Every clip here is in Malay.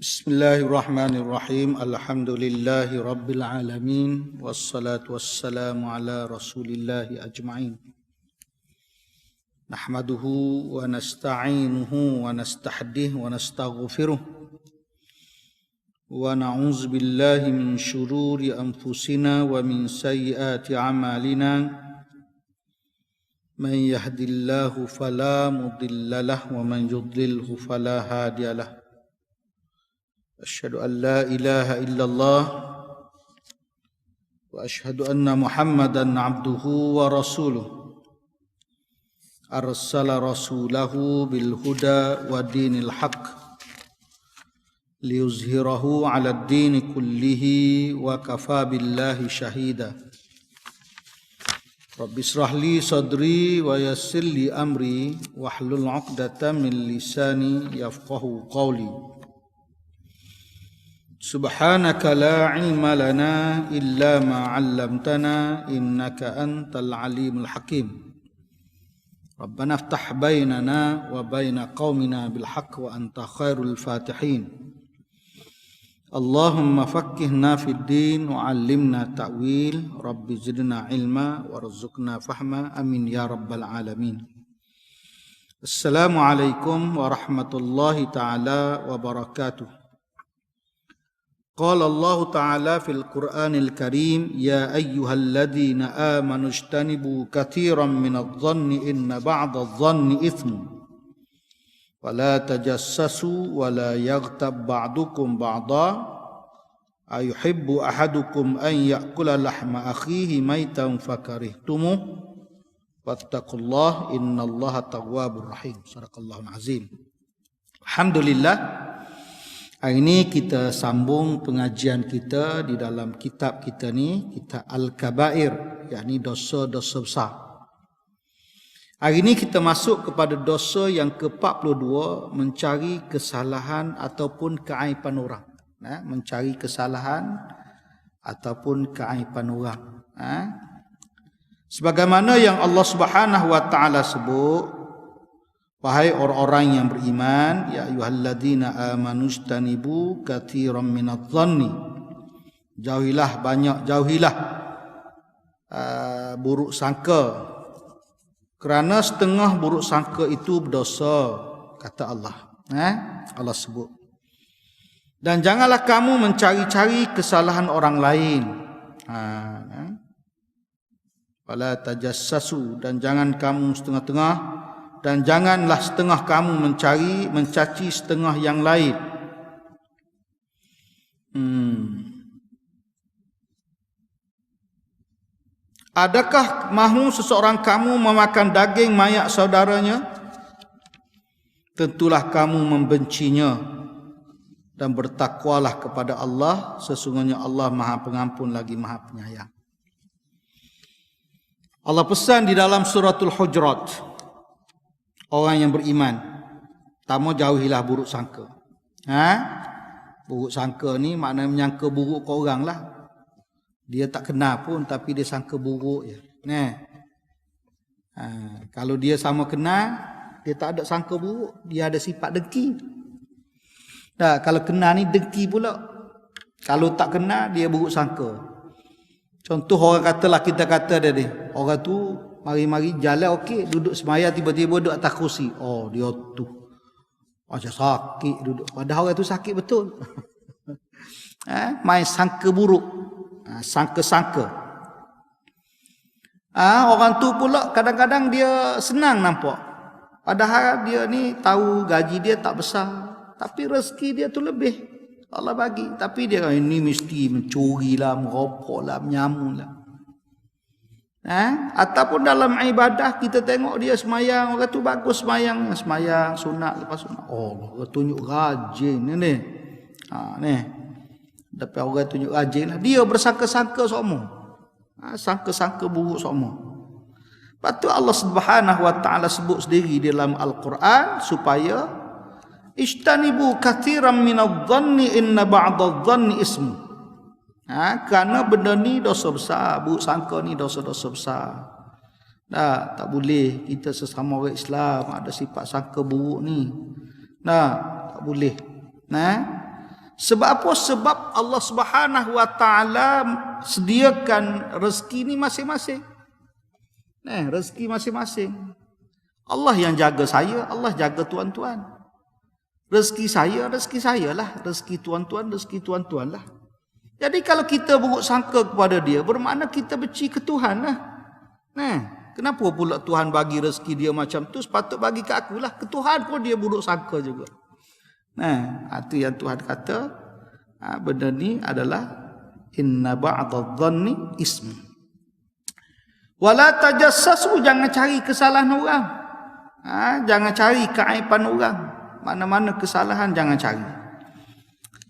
Bismillahirrahmanirrahim. Alhamdulillahi rabbil alamin. Wassalatu wassalamu ala rasulillahi ajma'in. Nahmaduhu wa nasta'inuhu wa nastahdihi wa nastaghfiruh. Wa na'udzu billahi min syururi anfusina wa min sayyiati a'malina. Man yahdihillahu fala mudilla lahu wa man yudlilhu fala hadiya lahu. Asyhadu an la ilaha illallah wa asyhadu anna Muhammadan abduhu wa rasuluh. Arsala rasulahu bil huda wa dinil haqq liyuzhirahu 'ala ad-din kullihi wa kafa billahi shahida. Rabbi israh li sadri wa yassir li amri wahlul 'uqdatam min lisani yafqahu qawli. Subhanaka la ilma lana illa ma 'allamtana innaka antal alimul hakim. Rabbana iftah bainana wa baina qaumina bil haqq wa anta khairul fatihin. Allahumma faqqihna fid din wa 'allimna ta'wil. Rabbi zidna ilma warzuqna fahma. Amin ya rabbal alamin. Assalamualaikum warahmatullahi taala wabarakatuh. Qala Allah Ta'ala fil Qur'anil Karim, ya ayyuhalladzina amanu ijtanibu katsiran minadh-dhanni inna ba'dadh-dhanni itsmun wa la tajassasu wa la yaghtab ba'dukum ba'dha ayuhibbu ahadukum an ya'kula lahma akhihi maitan fakarihtumuh wattaqullaha innallaha tawwabur rahim. Shadaqallahul azim. Alhamdulillah. Hari ini kita sambung pengajian kita di dalam kitab kita ni, kitab Al-Kabair, yakni dosa-dosa besar. Hari ini kita masuk kepada dosa yang ke-42, mencari kesalahan ataupun keaiban orang. Mencari kesalahan ataupun keaiban orang. Sebagaimana yang Allah Subhanahu wa taala sebut, wahai orang-orang yang beriman, ya ayyuhalladzina amanu ijtanibu katsiran minadh-dhanni. Jauhilah buruk sangka. Kerana setengah buruk sangka itu berdosa, kata Allah. Allah sebut. Dan janganlah kamu mencari-cari kesalahan orang lain. Wala tajassasu, dan jangan kamu setengah-tengah. Dan janganlah setengah kamu mencaci setengah yang lain. Adakah mahu seseorang kamu memakan daging mayat saudaranya? Tentulah kamu membencinya. Dan bertakwalah kepada Allah. Sesungguhnya Allah Maha Pengampun lagi Maha Penyayang. Allah pesan di dalam suratul Hujurat, orang yang beriman, pertama jauhilah buruk sangka. Buruk sangka ni maknanya menyangka buruk ke orang lah. Dia tak kenal pun tapi dia sangka buruk je. Kalau dia sama kenal, dia tak ada sangka buruk, dia ada sifat dengki. Kalau kenal ni dengki pula. Kalau tak kenal, dia buruk sangka. Contoh orang katalah, kita kata dia ni, orang tu mari-mari jalan okey, duduk semaya tiba-tiba duduk atas kursi. Oh, dia tu macam sakit duduk. Padahal orang tu sakit betul. Main sangka buruk. Sangka-sangka. Orang tu pula kadang-kadang dia senang nampak. Padahal dia ni tahu gaji dia tak besar, tapi rezeki dia tu lebih Allah bagi. Tapi dia ini mesti mencuri lah, merokok lah, menyamun lah. Ataupun dalam ibadah kita tengok dia semayang, orang tu bagus semayang sunat lepas sunat. Oh, orang tunjuk rajin ni. Tapi orang tunjuk rajin lah, dia bersangka-sangka semua. Sangka-sangka buruk semua. Lepas tu Allah Subhanahu wa taala sebut sendiri dalam Al-Quran supaya ijtanibu katsiran minadh-dhanni inna ba'dadh-dhanni ismu. Kerana benda ni dosa besar, buruk sangka ni dosa-dosa besar. Tak boleh kita sesama orang Islam ada sifat sangka buruk ni. Tak boleh. Sebab apa? Sebab Allah Subhanahu wa taala sediakan rezeki ni masing-masing. Rezeki masing-masing. Allah yang jaga saya, Allah jaga tuan-tuan. Rezeki saya lah. Rezeki tuan-tuan lah. Jadi kalau kita buruk sangka kepada dia, bermakna kita benci ke Tuhan lah. Kenapa pula Tuhan bagi rezeki dia macam tu? Sepatut bagi ke aku lah. Ke Tuhan pun dia buruk sangka juga. Itu yang Tuhan kata, benda ni adalah inna ba'dadh-dhanni ism. Wala tajassasu, jangan cari kesalahan orang. Jangan cari keaiban orang. Mana-mana kesalahan jangan cari.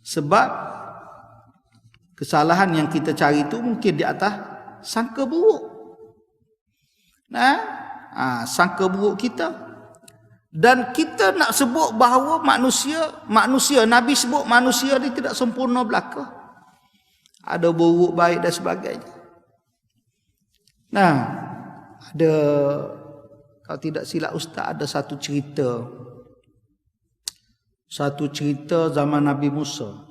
Sebab kesalahan yang kita cari itu mungkin di atas sangka buruk. Sangka buruk kita. Dan kita nak sebut bahawa manusia, Nabi sebut manusia ni tidak sempurna belaka. Ada buruk, baik dan sebagainya. Ada, kalau tidak silap Ustaz, ada satu cerita zaman Nabi Musa.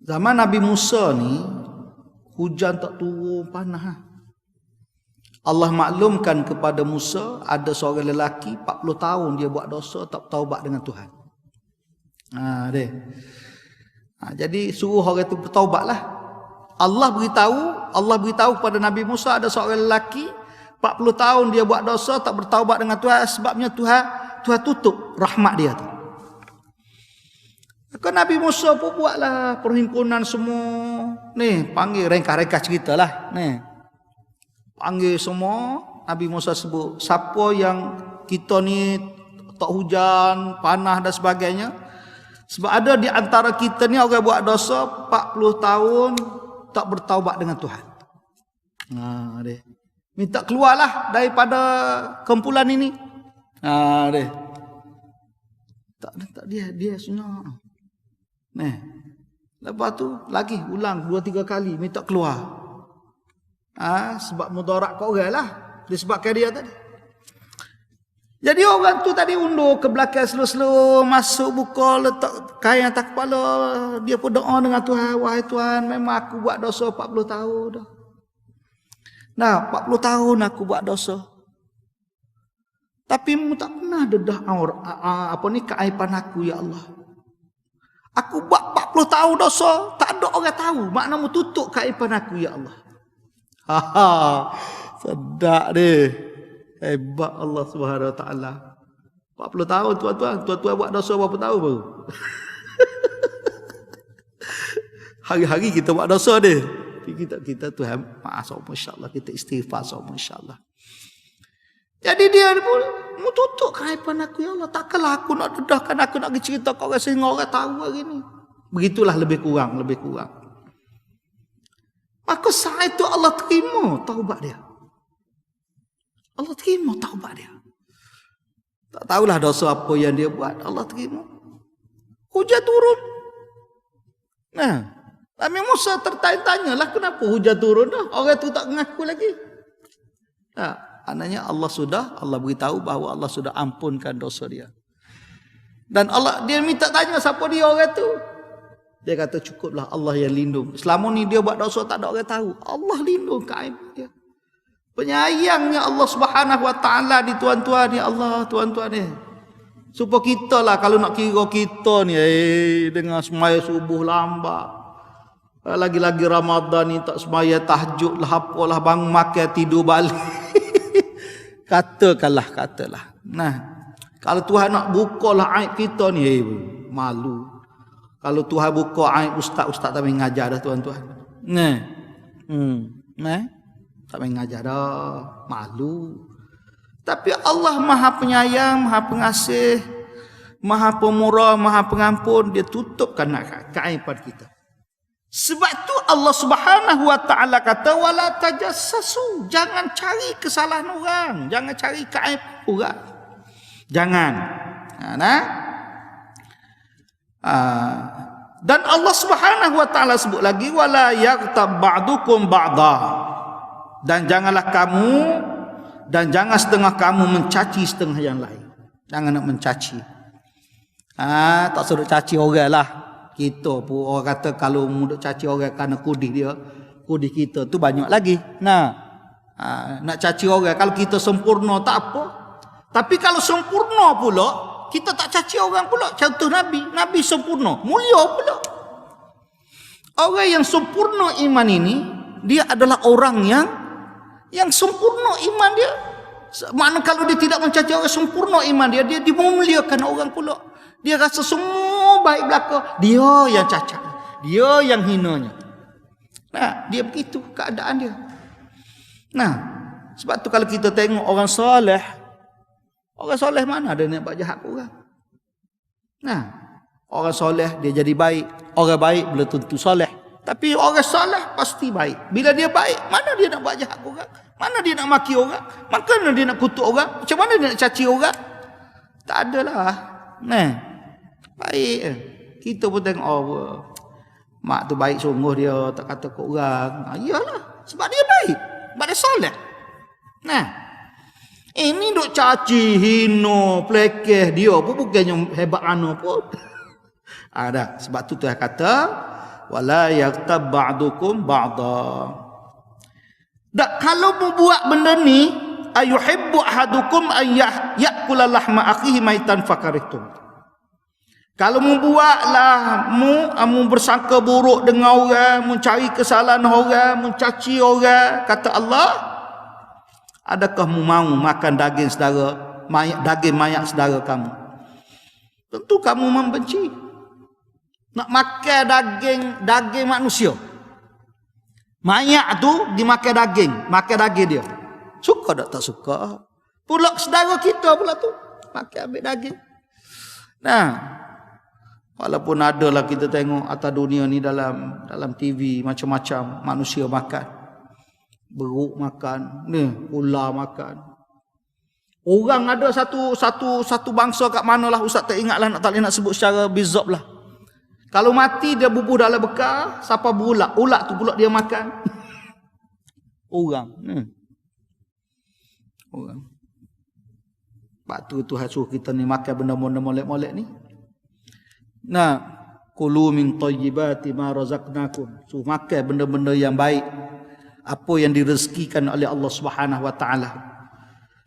Zaman Nabi Musa ni hujan tak turun, panas. Allah maklumkan kepada Musa, ada seorang lelaki 40 tahun dia buat dosa, tak bertaubat dengan Tuhan. Jadi suruh orang itu bertaubatlah. Allah beritahu kepada Nabi Musa, ada seorang lelaki 40 tahun dia buat dosa, tak bertaubat dengan Tuhan, sebabnya Tuhan tutup rahmat dia tu. Maka Nabi Musa pun buatlah perhimpunan semua. Panggil ringkas-ringkas ceritalah. Panggil semua, Nabi Musa sebut, siapa yang kita ni tak hujan, panas dan sebagainya. Sebab ada di antara kita ni orang buat dosa 40 tahun tak bertaubat dengan Tuhan. Minta keluarlah daripada kumpulan ini. Tak dia senyap. Lepas tu lagi ulang 2-3 kali minta keluar. Sebab mudarat kau orang lah, disebabkan dia tadi. Jadi orang tu tadi undur ke belakang slow-slow, masuk buka, letak kain atas kepala. Dia pun doa dengan Tuhan, wahai Tuhan, memang aku buat dosa 40 tahun dah. 40 tahun aku buat dosa. Tapi tak pernah dedah keaiban aku, ya Allah. Aku buat 40 tahun dosa, tak ada orang tahu. Maknanya tutup keaiban aku, ya Allah. Sedap deh. Hebat Allah Subhanahu Wa Taala. 40 tahun tuan-tuan buat dosa berapa tahun baru? Hari-hari kita buat dosa deh. Tapi kita Tuhan maaf sama insya-Allah, kita istighfar sama insya-Allah. Jadi dia pun tutup keaiban aku, ya Allah. Takkanlah aku nak dedahkan, aku nak cerita kau orang sehingga orang tahu hari ni. Begitulah lebih kurang. Maka saat itu Allah terima taubat dia. Tak tahulah dosa apa yang dia buat, Allah terima. Hujan turun. Nabi Musa tertanya-tanyalah kenapa hujan turun dah. Orang tu tak mengaku lagi. Maknanya Allah beritahu bahawa Allah sudah ampunkan dosa dia. Dan dia minta tanya siapa dia orang tu. Dia kata cukuplah Allah yang lindung. Selama ni dia buat dosa tak ada orang tahu. Allah lindung keaib dia. Penyayangnya Allah Subhanahu Wa Taala di tuan-tuan ni, Allah tuan-tuan ni. Supaya kita lah kalau nak kira kita ni dengan semaya subuh lambat. Lagi-lagi Ramadan ni tak semaya tahajud lah, apalah, bangun makan tidur balik. Katalah. Kalau Tuhan nak bukalah aib kita ni, malu. Kalau Tuhan buka aib ustaz tak main ngajar dah tuan-tuan. Tak main ngajar dah, malu. Tapi Allah Maha Penyayang, Maha Pengasih, Maha Pemurah, Maha Pengampun, dia tutupkan keaiban kita. Sebab tu Allah Subhanahu Wa Taala kata wala tajassasu, jangan cari kesalahan orang, jangan cari keaiban orang. Jangan. Dan Allah Subhanahu Wa Taala sebut lagi wala yaghtab ba'dukum ba'dha, dan jangan setengah kamu mencaci setengah yang lain. Jangan nak mencaci. Tak suruh caci orang lah. Kita pun orang kata kalau muduk caci orang kerana kudih dia, kudih kita tu banyak lagi. Nak caci orang kalau kita sempurna tak apa. Tapi kalau sempurna pula, kita tak caci orang pula. Contoh Nabi sempurna, mulia pula. Orang yang sempurna iman ini, dia adalah orang yang sempurna iman dia. Makna kalau dia tidak mencaci orang, sempurna iman dia, dia dimuliakan orang pula. Dia rasa semua baik belaka, dia yang cacat, dia yang hinanya. Dia begitu keadaan dia. Sebab tu kalau kita tengok orang soleh mana ada niat buat jahat ke orang? Orang soleh dia jadi baik, orang baik belum tentu soleh. Tapi orang soleh pasti baik. Bila dia baik, mana dia nak buat jahat ke orang? Mana dia nak maki orang? Mana dia nak kutuk orang? Macam mana dia nak caci orang? Tak adalah. Baik. Kita pun tengok mak tu baik sungguh dia, tak kata ke orang. Iyalah, sebab dia baik, sebab dia soleh. Ini duk caci, hina, pelekeh dia pun bukannya hebat anu pun. Dah. Sebab tu Tuhan kata, wala yaghtab ba'dukum ba'da. Kalau membuat benda ni, ayuhibbu ahadukum an ya'kula lahma akhihi maitan fakarihtum. Kalau membuatlah mu bersangka buruk dengan orang, mencari kesalahan orang, mencaci orang, kata Allah, adakah mu mau makan daging mayat saudara kamu? Tentu kamu membenci. Nak makan daging manusia. Mayat tu dimakan daging dia. Suka tak suka? Pula saudara kita pula tu makan ambil daging. Walaupun adalah kita tengok atas dunia ni dalam TV macam-macam manusia makan. Beruk makan, ular makan. Orang ada satu bangsa kat manalah Ustaz tak ingatlah, tak boleh nak sebut secara bizab lah. Kalau mati dia bubuh dalam bekal, siapa berulat? Ulat tu pula dia makan. Orang. Sebab tu Tuhan suruh kita ni makan benda-benda molek-molek ni. Kulu min thayyibati ma razaqnakum. Suruh makan benda-benda yang baik. Apa yang direzekikan oleh Allah Subhanahu wa taala.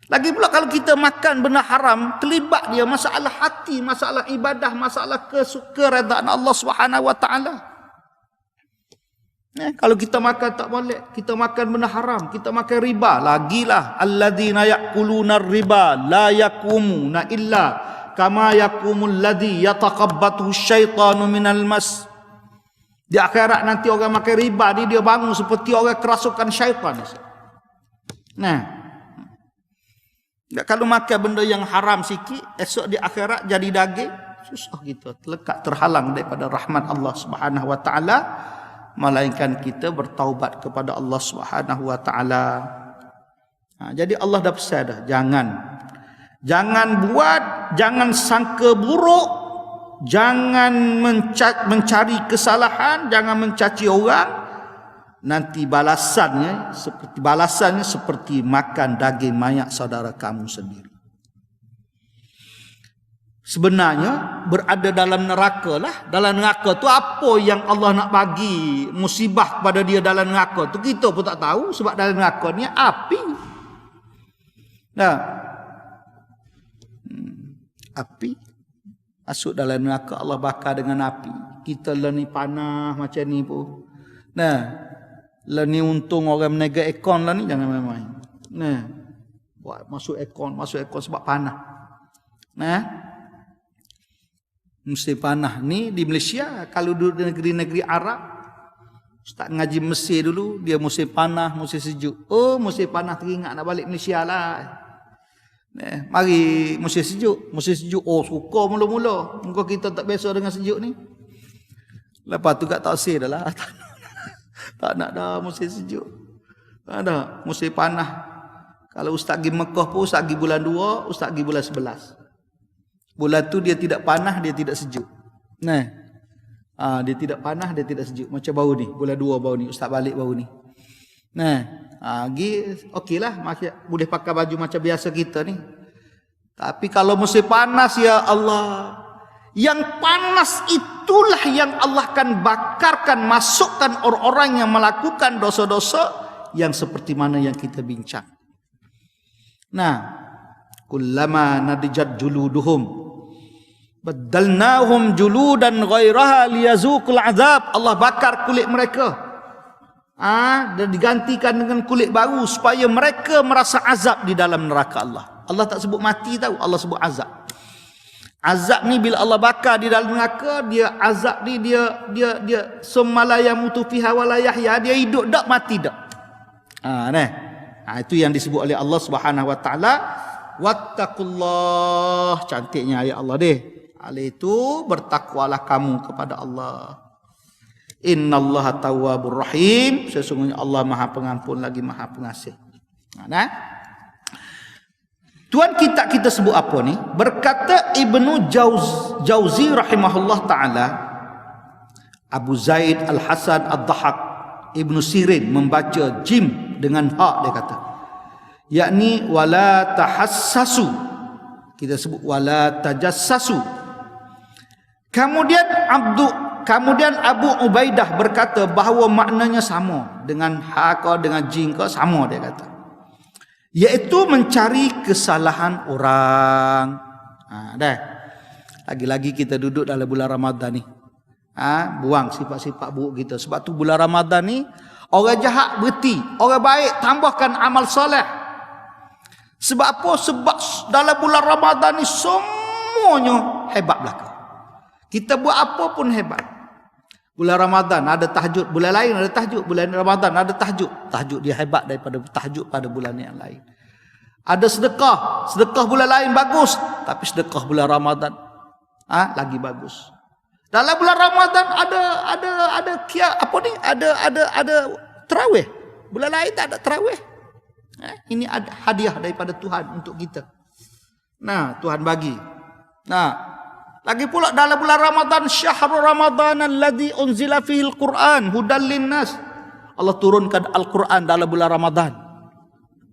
Lagi pula kalau kita makan benda haram, terlibat dia masalah hati, masalah ibadah, masalah keredaan Allah Subhanahu wa taala. Kalau kita makan tak boleh, kita makan benda haram, kita makan riba, lagilah alladzina yaquluna riba la yaqumuna illa kama yaqumul ladzi yataqabbathu syaitanu minal mas. Di akhirat nanti orang makan riba ni dia bangun seperti orang kerasukan syaitan. Kalau makan benda yang haram sikit, esok di akhirat jadi daging, susah kita terlekat, terhalang daripada rahmat Allah Subhanahu wa taala, melainkan kita bertaubat kepada Allah Subhanahu wa taala. Jadi Allah dah pesan dah, jangan buat, jangan sangka buruk, jangan mencari kesalahan, jangan mencaci orang. Nanti balasannya seperti makan daging mayat saudara kamu sendiri. Sebenarnya berada dalam neraka lah. Dalam neraka tu apa yang Allah nak bagi musibah kepada dia dalam neraka tu kita pun tak tahu, sebab dalam neraka ni api. Api masuk dalam neraka, Allah bakar dengan api. Kita lah ni panah macam ni pun. Lah ni untung orang menega ekon lah ni, jangan main-main. Buat masuk ekon sebab panah. Musim panah ni di Malaysia, kalau duduk di negeri-negeri Arab, Ustaz ngaji Mesir dulu, dia musim panah, musim sejuk. Oh, musim panah teringat nak balik Malaysia lah. Mari musim sejuk. Oh, suka mula-mula. Muka kita tak biasa dengan sejuk ni. Lepas tu kat taksir dah lah. Tak nak dah musim sejuk. Tak ada musim panah. Kalau Ustaz pergi Mekah pun, Ustaz pergi bulan 2, Ustaz pergi bulan 11. Bulan tu dia tidak panah, dia tidak sejuk. Dia tidak panah, dia tidak sejuk. Macam baru ni, bulan 2 baru ni, Ustaz balik baru ni. Okeylah, boleh pakai baju macam biasa kita ni. Tapi kalau musim panas, ya Allah, Yang panas itulah yang Allah akan bakarkan, masukkan orang-orang yang melakukan dosa-dosa yang seperti mana yang kita bincang. Nah, kullama nadijat juluduhum baddalnahum juludan ghairaha liyazuqul azab. Allah bakar kulit mereka. Dan digantikan dengan kulit baru supaya mereka merasa azab di dalam neraka Allah. Allah tak sebut mati tahu, Allah sebut azab. Azab ni bila Allah bakar di dalam neraka, dia azab ni dia summa la yamutu fiha wa la yahya, dia hidup dak mati dak. Itu yang disebut oleh Allah Subhanahu wa taala, wattaqullah. Cantiknya ayat Allah deh. Oleh itu bertakwalah kamu kepada Allah. Innallaha tawwabur rahim. Sesungguhnya Allah Maha Pengampun lagi Maha Pengasih. Tuan kita sebut apa ni? Berkata Ibnu Jauzi rahimahullah taala, Abu Zaid Al-Hasan Ad-Dhahak Ibnu Sirin membaca jim dengan ha, dia kata, yakni wala tahassasu. Kita sebut wala tajassasu. Kemudian Abu Ubaidah berkata bahawa maknanya sama dengan ha ke dengan jim ke, sama dia kata, iaitu mencari kesalahan orang. Dah. Lagi-lagi kita duduk dalam bulan Ramadan ni. Buang sifat-sifat buruk kita. Sebab tu bulan Ramadan ni orang jahat berhenti, orang baik tambahkan amal soleh. Sebab apa? Sebab dalam bulan Ramadan ni semuanya hebat belaka. Kita buat apa pun hebat. Bulan Ramadan ada tahajud, bulan lain ada tahajud, bulan Ramadan ada tahajud. Tahajud dia hebat daripada tahajud pada bulan yang lain. Ada sedekah, sedekah bulan lain bagus, tapi sedekah bulan Ramadan lagi bagus. Dalam bulan Ramadan ada tarawih. Bulan lain tak ada tarawih. Ini ada hadiah daripada Tuhan untuk kita. Nah, Tuhan bagi. Nah, lagi pula dalam bulan Ramadan, syahrul Ramadan alladzi unzila fihil Quran hudal linnas. Allah turunkan Al-Quran dalam bulan Ramadan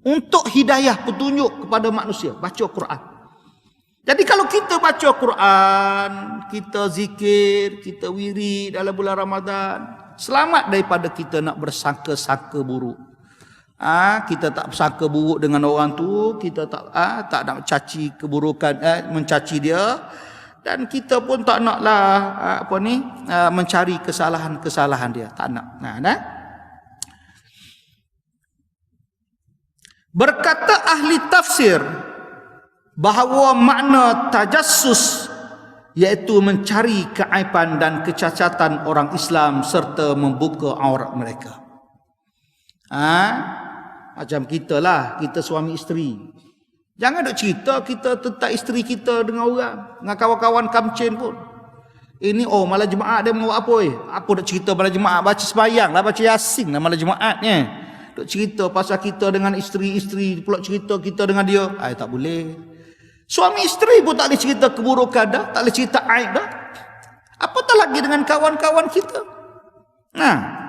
untuk hidayah, petunjuk kepada manusia. Baca Quran. Jadi kalau kita baca Quran, kita zikir, kita wirid dalam bulan Ramadan, selamat daripada kita nak bersangka-sangka buruk. Kita tak bersangka buruk dengan orang tu, kita tak nak mencaci keburukan, mencaci dia, dan kita pun tak naklah mencari kesalahan-kesalahan dia, tak nak. Berkata ahli tafsir bahawa makna tajassus iaitu mencari keaiban dan kecacatan orang Islam serta membuka aurat mereka. Macam kita lah, kita suami isteri. Jangan duk cerita kita tentang isteri kita dengan orang, dengan kawan-kawan kamcen pun. Ini malam Jumaat dia buat apa? Apa duk cerita malam Jumaat? Baca sembahyang lah, baca Yasin lah malam Jumaat ni. Duk cerita pasal kita dengan isteri-isteri, pula cerita kita dengan dia. Tak boleh. Suami isteri pun tak boleh cerita keburukan dah, tak boleh cerita aib dah. Apatah lagi dengan kawan-kawan kita.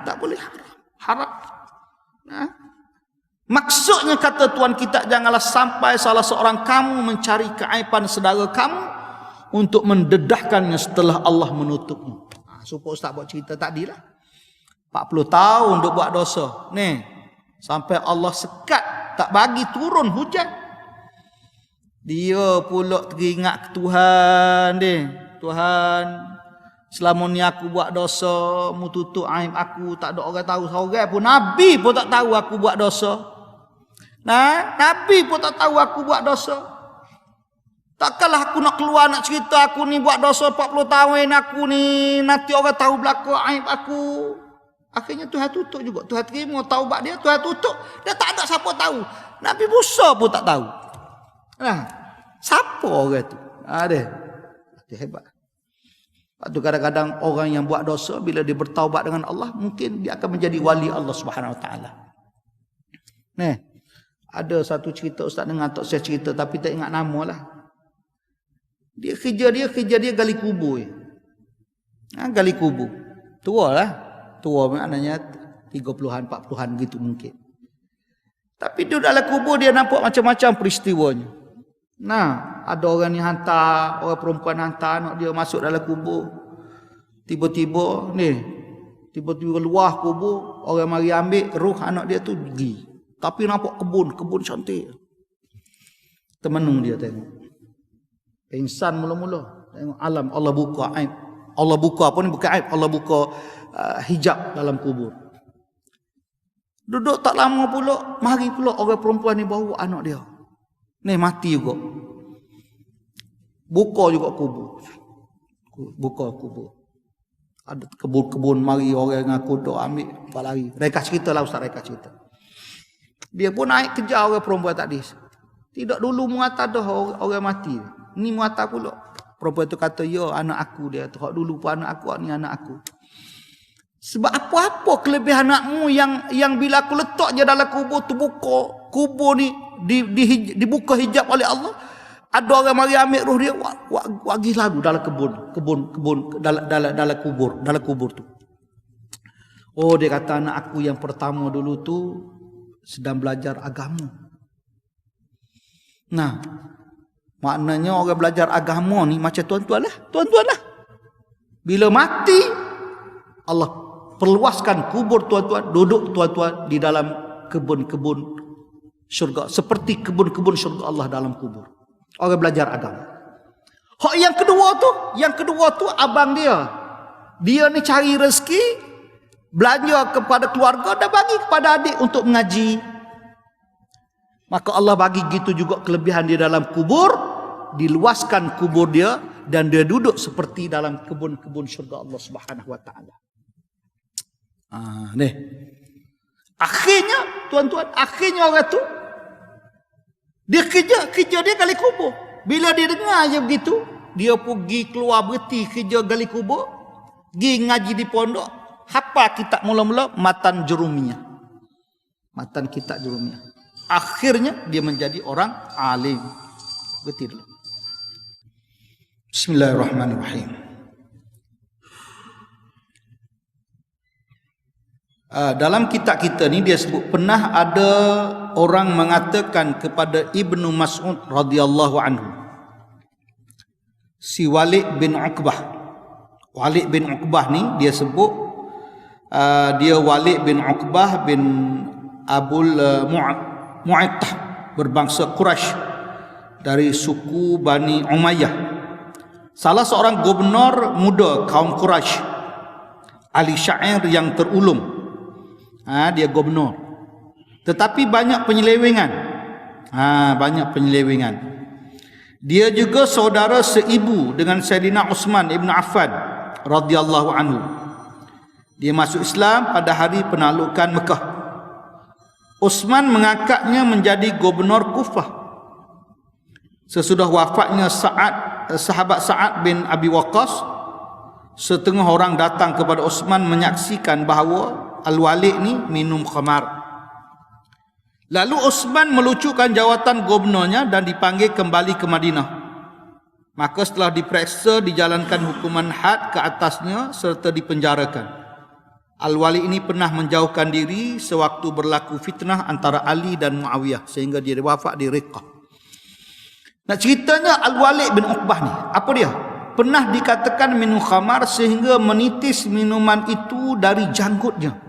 Tak boleh, haram. Maksudnya kata Tuhan kita, janganlah sampai salah seorang kamu mencari keaiban saudara kamu untuk mendedahkannya setelah Allah menutupnya. Supaya Ustaz buat cerita tadi lah. 40 tahun duk buat dosa. Sampai Allah sekat, tak bagi turun hujan. Dia pula teringat ke Tuhan dia. Tuhan, selama ni aku buat dosa, mu tutup aib aku, tak ada orang tahu seorang pun. Nabi pun tak tahu aku buat dosa. Nabi pun tak tahu aku buat dosa. Takkanlah aku nak keluar nak cerita aku ni buat dosa 40 tahun aku ni, nanti orang tahu belaka aib aku. Akhirnya Tuhan tutup juga. Tuhan terima taubat dia, Tuhan tutup. Dia tak ada siapa tahu. Nabi Musa pun tak tahu. Siapa orang tu? Dia hebat. Lepas tu kadang-kadang orang yang buat dosa, bila dia bertaubat dengan Allah, mungkin dia akan menjadi wali Allah Subhanahu Wa Taala. Ada satu cerita Ustaz dengar, tak saya cerita tapi tak ingat nama lah. Dia kerja gali kubur. Gali kubur. Tua lah. Tua maknanya 30-an, 40-an gitu mungkin. Tapi dia dalam kubur dia nampak macam-macam peristiwanya. Nah, ada orang ni hantar, orang perempuan hantar anak dia masuk dalam kubur. Tiba-tiba luar kubur, orang mari ambil roh anak dia tu pergi. Tapi nampak kebun cantik. Termenung dia tengok. Insan mula-mula tengok alam, Allah buka aib. Allah buka apa ni? Bukan aib, Allah buka hijab dalam kubur. Duduk tak lama pula, mari pula orang perempuan ni bawa anak dia. Ni mati juga. Buka juga kubur. Buka kubur. Ada kebun-kebun, mari orang ngaku dok ambil, lari. Reka cerita lah Ustaz, reka cerita. Dia pun naik kejar orang perempuan tadi. Tidak dulu mengata dah orang mati. Ni mengata pula. Perempuan tu kata, ya anak aku dia. Tak dulu pun anak aku, ni anak aku. Sebab apa-apa kelebihan anakmu yang bila aku letak je dalam kubur tu buka. Kubur ni dibuka hijab oleh Allah. Ada orang mari ambil roh dia, wagi lalu dalam kebun dalam kubur tu. Oh, dia kata anak aku yang pertama dulu tu sedang belajar agama. Nah, maknanya orang belajar agama ni macam tuan-tuan lah. Bila mati, Allah perluaskan kubur tuan-tuan, duduk tuan-tuan di dalam kebun-kebun syurga, seperti kebun-kebun syurga Allah dalam kubur. Orang belajar agama. Hak yang kedua tu abang dia. Dia ni cari rezeki, belanja kepada keluarga dan bagi kepada adik untuk mengaji. Maka Allah bagi gitu juga kelebihan dia dalam kubur, diluaskan kubur dia dan dia duduk seperti dalam kebun-kebun syurga Allah Subhanahu wa taala. Nih. Akhirnya tuan-tuan, orang tu dia kerja dia gali kubur. Bila dia dengar je begitu, dia pergi keluar berhenti kerja gali kubur, pergi ngaji di pondok, hafal kitab mula-mula matan jurumiyah. Matan kitab jurumiyah. Akhirnya dia menjadi orang alim. Berhenti dulu. Bismillahirrahmanirrahim. Dalam kitab kita ni dia sebut pernah ada orang mengatakan kepada Ibnu Mas'ud radhiyallahu anhu, si Walid bin Uqbah. Walid bin Uqbah ni dia sebut dia Walid bin Uqbah bin Abul Mu'attah, berbangsa Quraisy dari suku Bani Umayyah. Salah seorang gubernur muda kaum Quraisy, ahli syair yang terulung. Dia gubernur. Tetapi banyak penyelewengan. Dia juga saudara seibu dengan Sayyidina Utsman ibn Affan radhiyallahu anhu. Dia masuk Islam pada hari penaklukan Mekah. Utsman mengangkatnya menjadi gubernur Kufah. Sesudah wafatnya sahabat Sa'ad bin Abi Waqqas, setengah orang datang kepada Utsman menyaksikan bahawa Al-Walid ni minum khamar. Lalu Utsman melucukan jawatan gubernurnya dan dipanggil kembali ke Madinah. Maka setelah diperiksa, dijalankan hukuman had ke atasnya serta dipenjarakan. Al-Walid ini pernah menjauhkan diri sewaktu berlaku fitnah antara Ali dan Muawiyah sehingga dia wafat di Riqqah. Nak ceritanya Al-Walid bin Uqbah ni, apa dia? Pernah dikatakan minum khamar sehingga menitis minuman itu dari janggutnya.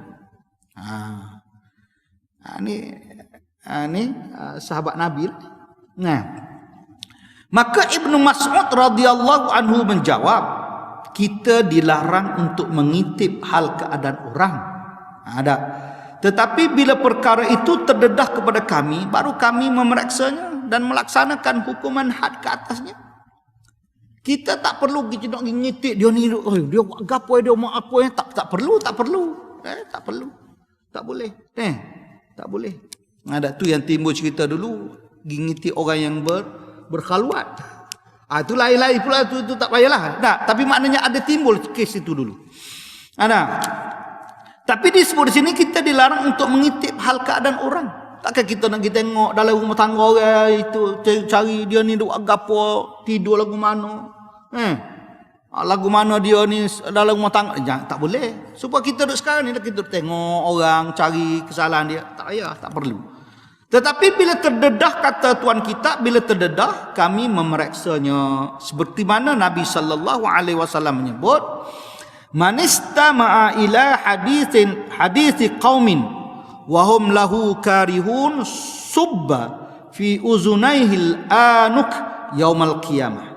Ini sahabat Nabi. Nah, maka Ibnu Mas'ud radhiyallahu anhu menjawab, kita dilarang untuk mengintip hal keadaan orang. Ada. Tetapi bila perkara itu terdedah kepada kami, baru kami memeriksanya dan melaksanakan hukuman had ke atasnya. Kita tak perlu kita nak ngintip dia ni, dia buat gapo, dia mau apa, tak perlu. Tak boleh. Tak boleh. Ada tu yang timbul cerita dulu, ngintip orang yang berkhalwat. Itu lain-lain pula, tu tak payahlah. Tapi maknanya ada timbul kes itu dulu. Tapi disebut di sini kita dilarang untuk mengintip hal keadaan orang. Takkan kita nak kita tengok dalam rumah tangga orang itu, cari dia ni duk gapo, tidur lagu mana. Lagu mana dia ni dalam rumah tangga. Tak boleh. Supaya kita duduk sekarang ni kita tengok orang cari kesalahan dia. Tak payah, tak perlu. Tetapi bila terdedah, kata Tuhan kita, bila terdedah kami memeriksanya, seperti mana Nabi sallallahu alaihi wasallam menyebut, man istama'a ila hadithi qaumin wa hum lahu karihun subba fi uzunaihil anuk yaumal qiyamah.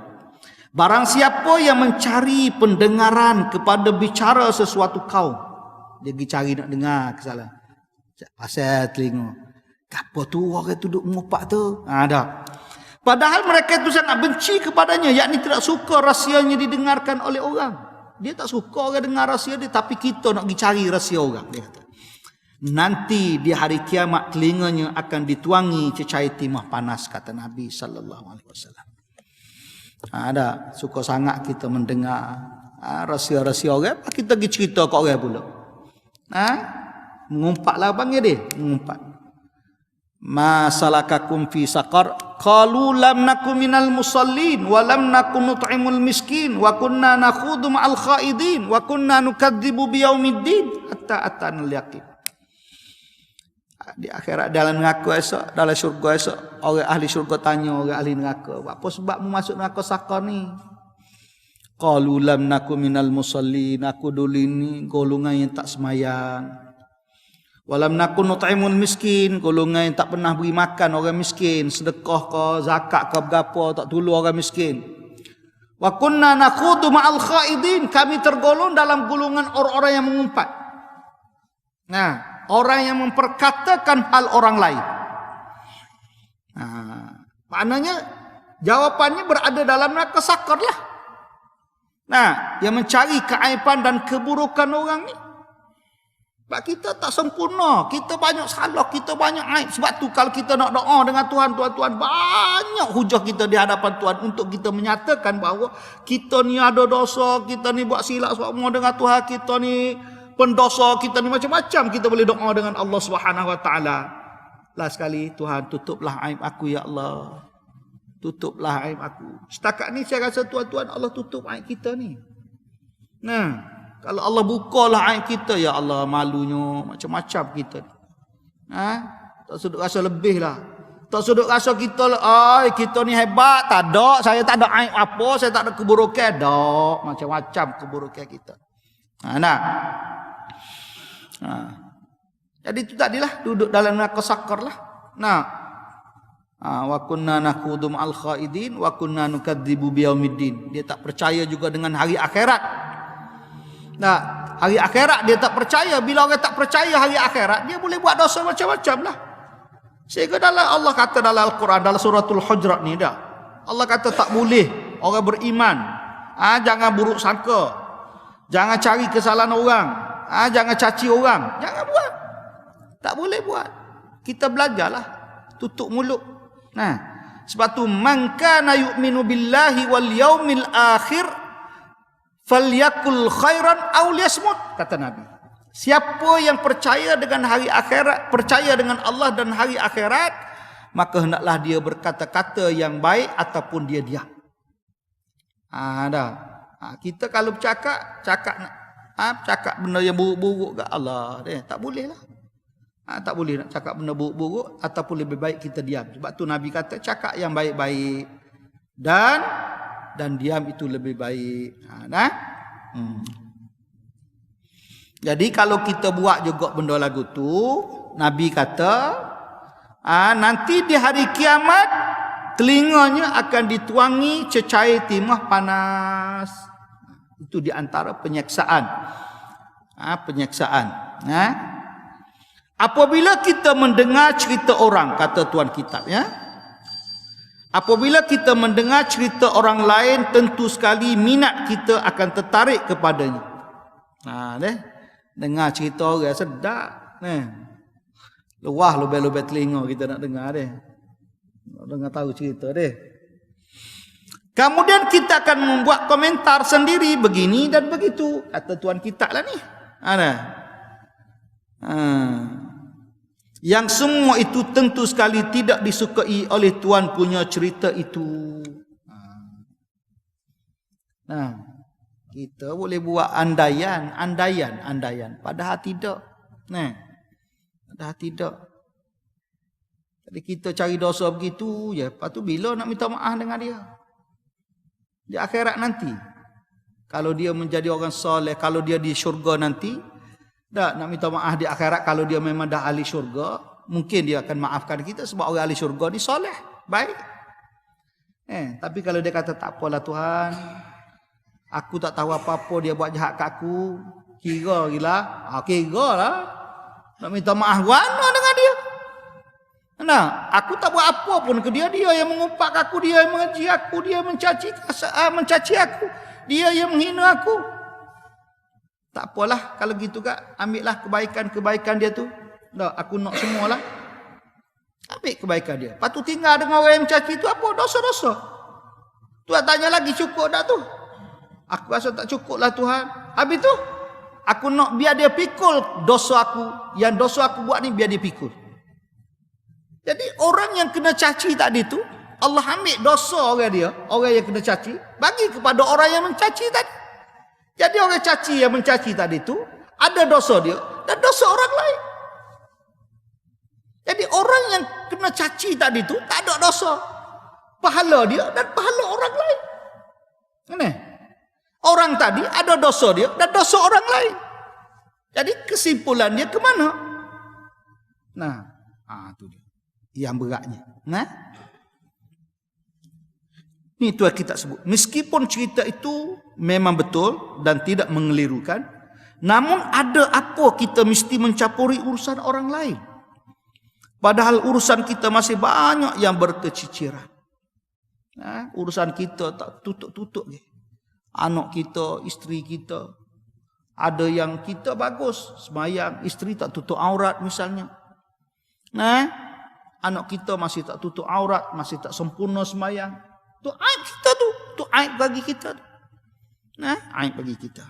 Barang siapa yang mencari pendengaran kepada bicara sesuatu kaum, dia pergi cari nak dengar kesalahan, pasal telinga, apa tu orang tu duduk mengupak tu, ada. Padahal mereka itu sangat benci kepadanya, yakni tidak suka rahsianya didengarkan oleh orang. Dia tak suka orang dengar rahsia dia, tapi kita nak pergi cari rahsia orang, dia kata. Nanti di hari kiamat telinganya akan dituangi cecair timah panas, kata Nabi sallallahu alaihi wasallam. Ada suka sangat kita mendengar rahsia-rahsia orang, kita pergi cerita kat orang pula. Mengumpatlah panggil dia, mengumpat. Ma salakakum fi saqar qalu lam nakum minal musallin wa lam nakun nut'imul miskin wa kunna nakhudhu ma'al khaidin wa kunna nukadzibu biyaumiddin hatta atana al-yaqin. Di akhirat dalam neraka esok, dalam syurga esok, orang ahli syurga tanya orang ahli neraka, apa sebabmu masuk neraka saqar ni? Qalu lam nakum minal musallin, aku dulu ni golongan yang tak semayang. Walam nakun nut'imul miskin, golongan yang tak pernah beri makan orang miskin, sedekah ke, zakat ke, berapa, tak tolong orang miskin. Wa kunna nakhudu ma'al khaidin, kami tergolong dalam golongan orang-orang yang mengumpat. Nah, orang yang memperkatakan hal orang lain. Maknanya jawapannya berada dalam neraka saqar lah. Nah, yang mencari keaiban dan keburukan orang ni. Sebab kita tak sempurna, kita banyak salah, kita banyak aib. Sebab tu kalau kita nak doa dengan Tuhan, Tuhan, banyak hujah kita di hadapan Tuhan untuk kita menyatakan bahawa kita ni ada dosa, kita ni buat silap semua dengan Tuhan, kita ni pendosa, kita ni macam-macam. Kita boleh doa dengan Allah Subhanahu Wa Taala. Last sekali, Tuhan tutuplah aib aku ya Allah. Tutuplah aib aku. Setakat ni saya rasa Tuhan Allah tutup aib kita ni. Nah, kalau Allah bukalah aib kita, ya Allah malunya macam-macam kita. Tak sudut rasa lebih lah. Tak sudut rasa kita, kita ni hebat. Tak ada, saya tak ada aib apa, saya tak ada keburukan. Tak, macam-macam keburukan kita. Jadi itu tadilah, duduk dalam neraka saqar lah. Wa kunna nakhudu ma'al khaidin wa kunna nukadzibu biyaumiddin. Dia tak percaya juga dengan hari akhirat. Hari akhirat dia tak percaya. Bila orang tak percaya hari akhirat, dia boleh buat dosa macam-macam lah. Sehingga Allah kata dalam Al-Quran, dalam suratul Hujurat ni dah, Allah kata tak boleh orang beriman, jangan buruk sangka, jangan cari kesalahan orang, jangan caci orang, jangan buat. Tak boleh buat. Kita belajarlah, tutup mulut. Sebab tu man kana yu'minu billahi wal yaumil akhir falyakul khairan aw liyasmut, kata Nabi. Siapa yang percaya dengan hari akhirat, percaya dengan Allah dan hari akhirat, maka hendaklah dia berkata-kata yang baik ataupun dia diam. Kita kalau cakap benda yang buruk-buruk kat Allah, tak boleh lah. Tak boleh nak cakap benda buruk-buruk, ataupun lebih baik kita diam. Sebab tu Nabi kata cakap yang baik-baik dan diam itu lebih baik. Jadi kalau kita buat juga benda lagu tu, Nabi kata nanti di hari kiamat telinganya akan dituangi cecair timah panas. Itu di antara penyiksaan. Apabila kita mendengar cerita orang, kata Tuan Kitab, apabila kita mendengar cerita orang lain, tentu sekali minat kita akan tertarik kepadanya. Dengar cerita orang sedap. Luah lubang-lubang telinga kita nak dengar dia. Nak dengar tahu cerita dia. Kemudian kita akan membuat komentar sendiri begini dan begitu. Kata Tuan Kitab lah ni. Yang semua itu tentu sekali tidak disukai oleh Tuhan punya cerita itu. Kita boleh buat andaian. Padahal tidak. Padahal tidak. Jadi kita cari dosa begitu je. Lepas tu bila nak minta maaf dengan dia? Di akhirat nanti. Kalau dia menjadi orang soleh, kalau dia di syurga nanti, tak nak minta maaf di akhirat. Kalau dia memang dah ahli syurga, mungkin dia akan maafkan kita sebab orang ahli syurga ni soleh, baik. Tapi kalau dia kata tak apalah Tuhan, aku tak tahu apa-apa dia buat jahat kat aku, kira gila. Kira lah. Nak minta maaf mana dengan dia? Nah, aku tak buat apa pun ke dia. Dia yang mengumpat aku, dia yang mengaji aku, dia mencaci aku, dia yang menghina aku. Tak apalah kalau gitu kak, ambillah kebaikan-kebaikan dia tu. Dah, aku nak semualah. Ambil kebaikan dia. Lepas tu tinggal dengan orang yang mencaci tu apa? Dosa-dosa. Tuhan tanya lagi, cukup tak tu? Aku rasa tak cukup lah Tuhan. Habis tu, aku nak biar dia pikul dosa aku. Yang dosa aku buat ni biar dia pikul. Jadi orang yang kena caci tadi tu, Allah ambil dosa orang dia, orang yang kena caci, bagi kepada orang yang mencaci tadi. Jadi orang caci yang mencaci tadi tu, ada dosa dia dan dosa orang lain. Jadi orang yang kena caci tadi tu, tak ada dosa. Pahala dia dan pahala orang lain. Ini. Orang tadi ada dosa dia dan dosa orang lain. Jadi kesimpulan dia ke mana? Nah, tu dia. Yang beratnya. Nah. Ini Tuhan kita sebut. Meskipun cerita itu memang betul dan tidak mengelirukan, namun ada apa kita mesti mencampuri urusan orang lain? Padahal urusan kita masih banyak yang berkeciciran. Nah, urusan kita tak tutup-tutup. Anak kita, isteri kita. Ada yang kita bagus, sembahyang, isteri tak tutup aurat misalnya. Nah, anak kita masih tak tutup aurat, masih tak sempurna sembahyang. Tu aib kita tu. Tu aib bagi kita. Nah, aib bagi kita.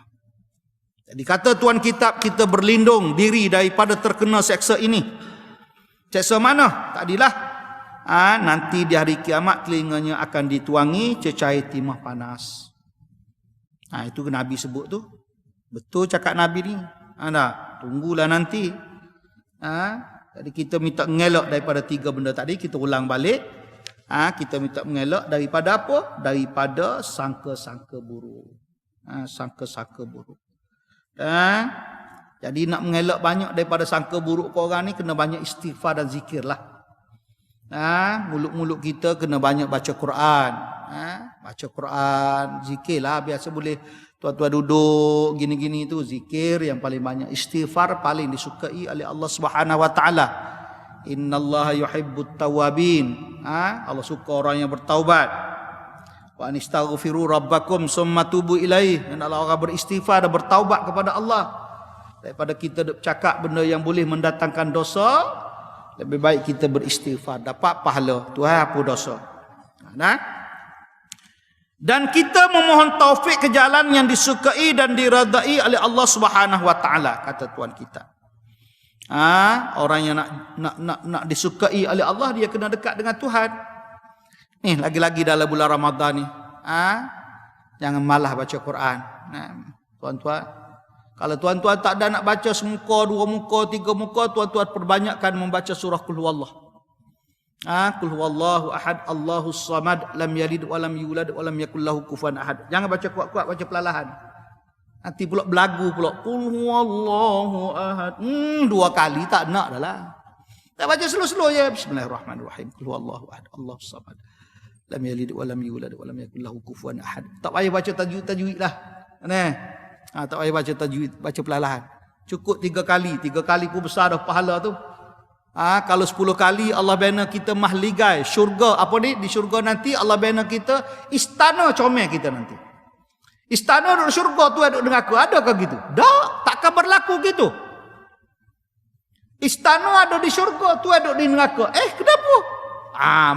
Jadi kata Tuan Kitab, kita berlindung diri daripada terkena seksa ini. Seksa mana? Tadilah. Nanti di hari kiamat telinganya akan dituangi cecair timah panas. Itu Nabi sebut tu. Betul cakap Nabi ni. Tunggulah nanti. Jadi kita minta mengelak daripada 3 benda tadi. Kita ulang balik. Kita minta mengelak daripada apa? Daripada sangka-sangka buruk. Sangka-sangka buruk. Jadi nak mengelak banyak daripada sangka buruk korang ni, kena banyak istighfar dan zikir lah. Mulut-mulut kita kena banyak baca Quran. Baca Quran, zikir lah. Biasa boleh tuan-tuan duduk gini-gini tu, zikir yang paling banyak. Istighfar paling disukai oleh Allah Subhanahu Wa Taala. Innallaha yuhibbut tawabin. Allah suka orang yang bertaubat. Wa anistaghfiru rabbakum summa tubu ilaih. Dan Allah orang beristighfar dan bertaubat kepada Allah. Daripada kita cakap benda yang boleh mendatangkan dosa, lebih baik kita beristighfar, dapat pahala. Tuhan hapus dosa. Dan kita memohon taufik ke jalan yang disukai dan diradai oleh Allah Subhanahu Wa Taala, kata Tuhan kita. Orang yang nak disukai oleh Allah, dia kena dekat dengan Tuhan. Ni lagi-lagi dalam bulan Ramadan ni. Jangan malah baca Quran. Tuan-tuan, kalau tuan-tuan tak ada nak baca semuka, 2 muka, 3 muka, tuan-tuan perbanyakkan membaca surah Qul Huwallah. Qul Huwallahu ahad, Allahus samad, lam yalid wa lam yulad wa lam yakul lahu kufuwan ahad. Jangan baca kuat-kuat, baca perlahan. Nanti pula belagu pula. Qul Huwallahu ahad. 2 kali tak nak dah lah. Tak baca slow-slow je. Bismillahirrahmanirrahim. Qul Huwallahu ahad, Allahus samad, lam yalid wa lam yulad wa lam yakul lahu kufuwan ahad. Tak payah baca tajwid lah. Tak payah baca tajwid, baca perlahan. Cukup 3 kali. 3 kali pun besar dah pahala tu. Kalau 10 kali Allah bina kita mahligai syurga. Apa ni? Di syurga nanti Allah bina kita istana comel kita nanti. Istana di syurga tu ada dengan aku. Adakah gitu? Tak, takkan berlaku gitu. Istana ada di syurga tu ada di neraka. Kenapa?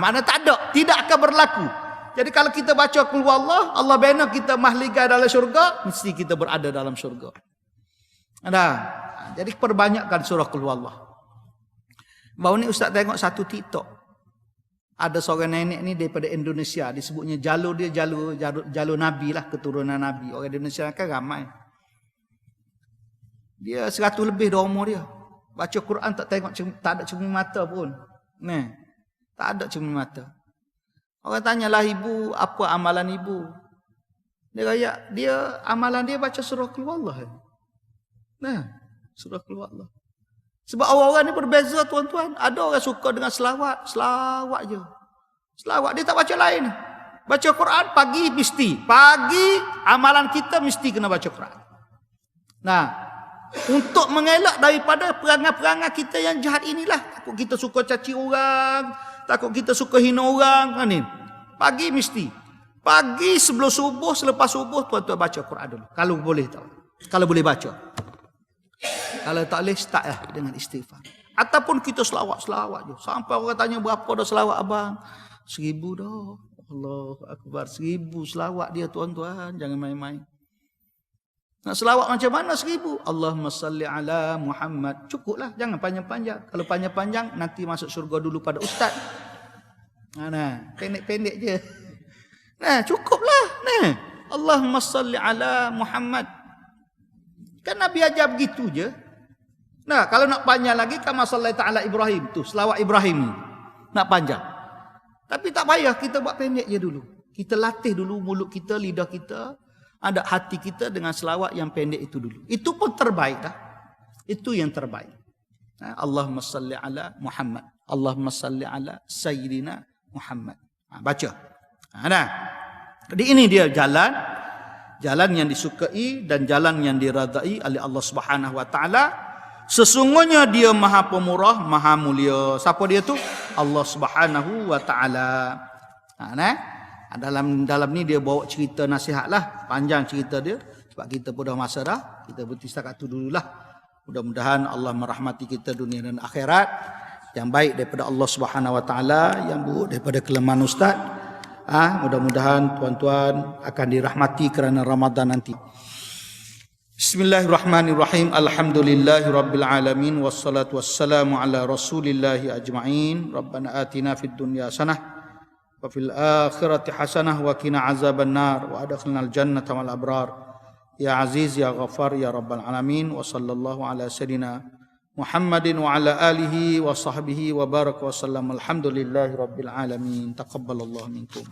Mana tak ada, tidak akan berlaku. Jadi kalau kita baca Qul Huwallah, Allah bina kita mahligai dalam syurga, mesti kita berada dalam syurga. Jadi perbanyakkan surah Qul Huwallah. Baru ni Ustaz tengok satu TikTok. Ada seorang nenek ni daripada Indonesia, disebutnya jalur dia jalur Nabi lah, keturunan Nabi. Orang Indonesia kan ramai. Dia 100 lebih dah umur dia. Baca Quran tak tengok, tak ada cermin mata pun. Tak ada cermin mata. Orang tanyalah ibu, apa amalan ibu? Dia amalan dia baca surah Qul Huwallah. Nah, surah Qul Huwallah. Sebab orang-orang ni berbeza tuan-tuan. Ada orang suka dengan selawat je. Selawat dia tak baca lain. Baca Quran pagi mesti. Pagi amalan kita mesti kena baca Quran. Nah, untuk mengelak daripada perangai-perangai kita yang jahat inilah. Takut kita suka caci orang, takut kita suka hina orang kan ni. Pagi mesti. Pagi sebelum subuh, selepas subuh tuan-tuan baca Quran dulu. Kalau boleh tahu. Kalau boleh baca. Kalau tak boleh start lah dengan istighfar. Ataupun kita selawat je. Sampai orang tanya berapa dah selawat abang? 1000 dah. Allahu Akbar. 1000 selawat dia tuan-tuan. Jangan main-main. Nak selawat macam mana 1000? Allahumma salli ala Muhammad. Cukuplah. Jangan panjang-panjang. Kalau panjang-panjang nanti masuk syurga dulu pada ustaz. Nah, pendek-pendek je. Nah, cukuplah. Nah, Allahumma salli ala Muhammad. Kan Nabi ajar begitu je. Nah, kalau nak panjang lagi, kama sallaita ala Ibrahim. Tu, selawat Ibrahim. Nak panjang. Tapi tak payah, kita buat pendek je dulu. Kita latih dulu mulut kita, lidah kita, ada hati kita dengan selawat yang pendek itu dulu. Itu pun terbaik dah. Itu yang terbaik. Nah, Allahumma salli ala Muhammad. Allahumma salli ala Sayyidina Muhammad. Baca. Nah, jadi ini dia jalan yang disukai dan jalan yang diradai oleh Allah Subhanahu Wa Taala. Sesungguhnya dia Maha Pemurah, Maha Mulia. Siapa dia tu? Allah Subhanahu Wa Taala. Nah, dalam ni dia bawa cerita nasihat lah, panjang cerita dia. Sebab kita pun dah masa dah, kita berhenti setakat tu dululah. Mudah-mudahan Allah merahmati kita dunia dan akhirat. Yang baik daripada Allah Subhanahu Wa Taala, yang buruk daripada kelemahan ustaz. Mudah-mudahan tuan-tuan akan dirahmati kerana Ramadan nanti. Bismillahirrahmanirrahim. Alhamdulillahirabbil alamin wassalatu wassalamu ala rasulillahi ajma'in. Rabbana atina fid dunya hasanah wa fil akhirati hasanah wa qina azaban nar wa adkhilnal jannata wal abrar. Ya aziz ya ghafar ya rabbal alamin. Wa sallallahu ala sayyidina Muhammadin wa ala alihi wa sahbihi wa baraka wa sallam. Alhamdulillahi rabbil alamin. Taqabbalallahu minkum.